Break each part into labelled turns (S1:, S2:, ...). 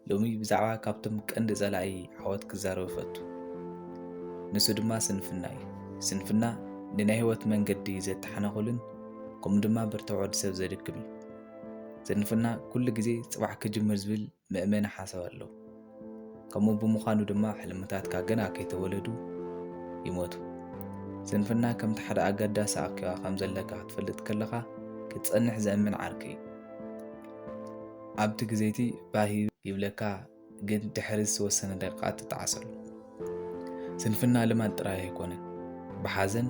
S1: ሎሚ ብዛዕባ ካብቶም ቀንዲ ጸላኢ ዓወት ክዛረብ ፈቱ ንሱ ድማ ስንፍና እዩ። ስንፍና ንናይ ህይወት መንገዲ ዘተሓናኽልን ከምኡ ድማ ብርቱዕ ወዲ ሰብ ዘድክም እዩ። ስንፍና ኩሉ ግዜ ጽባሕ ክጅምር ዝብል ምእመን ሓሳብ ኣለዎ። ከምኡ ብምዃኑ ድማ ሕልምታትካ ገና ከይተወለዱ ይሞቱ። ስንፍና ከምቲ ሓደ ኣገዳሲ ኣኼባ ከም ዘለካ ክትፈልጥ ከለኻ ክትጸንሕ ዘእምን ዓርኪ እዩ። ኣብቲ ግዜቲ ባህ ይብለካ ግን ድሕሪ ዝተወሰነ ደቂቓት ትጣዓሰሉ። ስንፍና ልማድ ጥራይ ኣይኮነን፣ ብሓዘን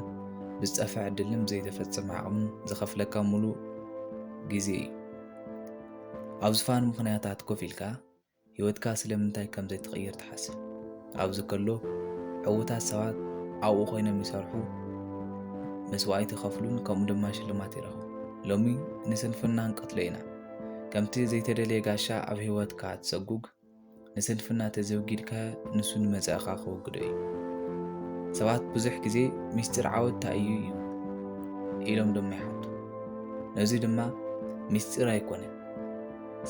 S1: ብዝጠፍዕ ዕድልን ዘይተፈጸመ ዓቕምን ዝኸፍለካ ሙሉእ ግዜ እዩ። ኣብ ዝፋኑ ምኽንያታት ኮፍ ኢልካ ህይወትካ ስለምንታይ ከም ዘይትቕየር ትሓስብ። ኣብዚ ከሎ ዕዉታት ሰባት ኣብኡ ኮይኖም ይሰርሑ፣ መስዋዕቲ ይኸፍሉን ከምኡ ድማ ሽልማት ይረኽቡ። ሎሚ ንስንፍና ንቀትሎ ኢና። ከምቲ ዘይተደለየ ጋሻ ኣብ ህይወትካ ትሰጉግ ንስንፍና ተዘውጊድካ ንሱ ንመጻእኻ ክወግዶ እዩ። ሰባት ብዙሕ ግዜ ምስጢር ዓወት እንታይ እዩ ኢሎም ድማ ይሓቱ። ነዚ ድማ ምስጢር ኣይኮነን፣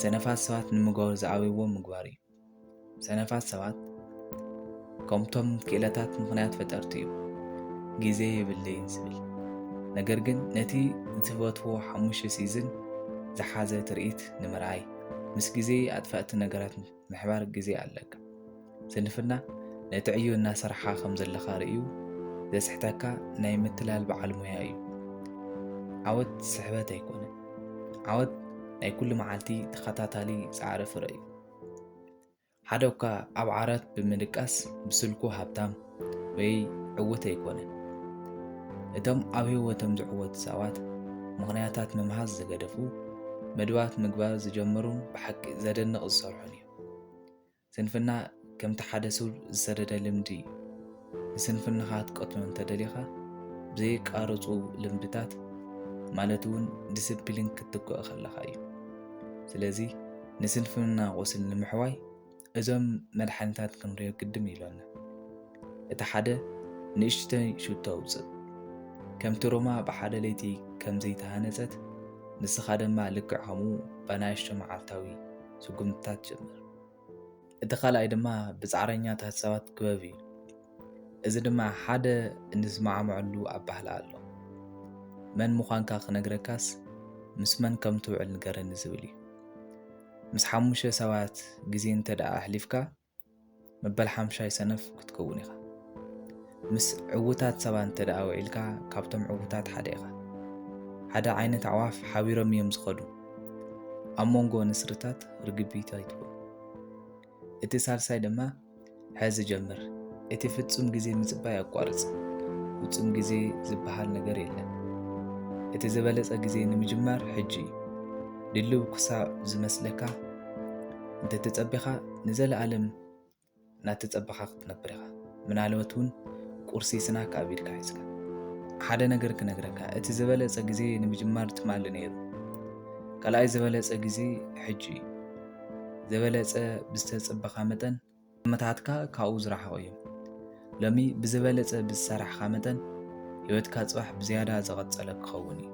S1: ሰነፋት ሰባት ንምግባር ዝዓበይዎ ምግባር እዩ። ሰነፋት ሰባት ከምቶም ክእለታት ምኽንያት ፈጠርቲ እዩ። ግዜ የብለይን ዝብል ነገር ግን ነቲ ዝፈትዎ 5 ሲዝን ዝሓዘ ትርኢት ንምርኣይ ምስ ግዜ ኣጥፈእቲ ነገራት ምሕባር ግዜ ኣለካ። ስንፍና ነቲ ዕዮ እናሰርሓ ከም ዘለኻ ርእዩ ዘስሕተካ ናይ ምትላል በዓል ሞያ እዩ። ዓወት ስሕበት ኣይኮነን። ዓወት ናይ ኩሉ መዓልቲ ተኸታታሊ ፃዕሪ ፍረ እዩ። ሓደ እኳ ኣብ ዓራት ብምድቃስ ብስልኩ ሃብታም ወይ ዕውት ኣይኮነን። እቶም ኣብ ህይወቶም ዝዕወቱ ሰባት ምኽንያታት ምምሃዝ ዝገደፉ መድባት ምግባር ዝጀመሩን ብሓቂ ዘደንቕ ዝሰርሑን እዩ። ስንፍና ከምቲ ሓደ ሱር ዝሰደደ ልምዲ እዩ። ንስንፍናኻ ትቀትሎ እንተደሊኻ ብዘይቃርፁ ልምድታት ማለት እውን ዲስፕሊን ክትግእ ከለኻ እዩ። ስለዚ ንስንፍና ቁስል ንምሕዋይ እዞም መድሓኒታት ክንሪኦ ግድም ይብለና። እቲ ሓደ ንእሽተይ ሽቶ ውፅእ። ከምቲ ሮማ ብሓደ ለይቲ ከም ዘይተሃነፀት ንስኻ ድማ ልክዕ ከምኡ ብናእሽቶ መዓልታዊ ስጉምትታት ጀምር። እቲ ካልኣይ ድማ ብፃዕረኛታት ሰባት ክበብ እዩ። እዚ ድማ ሓደ እንስማዕምዐሉ ኣባህላ ኣሎ። መን ምዃንካ ክነግረካስ ምስ መን ከም ትውዕል ንገረኒ ዝብል እዩ። ምስ 5 ሰባት ግዜ እንተደኣ ኣሕሊፍካ መበል 5ይ ሰነፍ ክትከውን ኢኻ። ምስ ዕውታት ሰባት እንተደኣ ውዒልካ ካብቶም ዕውታት ሓደ ኢኻ። ሓደ ዓይነት ኣዕዋፍ ሓቢሮም እዮም ዝኸዱ። ኣብ መንጎ ንስርታት ርግቢት ኣይትኮኑ። እቲ ሳልሳይ ድማ ሕዚ ጀምር። እቲ ፍጹም ግዜ ምጽባይ ኣቋርጽ። ፍጹም ግዜ ዝበሃል ነገር የለን። እቲ ዝበለጸ ግዜ ንምጅማር ሕጂ ድልው ክሳብ ዝመስለካ እንተተጸቢኻ ንዘለኣለም እናተጸበኻ ክትነብር ኢኻ። ምናልባት እውን ቁርሲ ስናክ ኣብ ኢድካ ሒዝካ። ሓደ ነገር ክነግረካ፣ እቲ ዝበለጸ ግዜ ንምጅማር ትማሊ ነይሩ። ካልኣይ ዝበለጸ ግዜ ሕጂ እዩ። ዝበለጸ ብዝተጸበኻ መጠን መታትካ ካብኡ ዝረሓቑ እዮም። ሎሚ ብዝበለጸ ብዝሰርሕኻ መጠን ህይወትካ ጽባሕ ብዝያዳ ዘቐጸለ ክኸውን እዩ።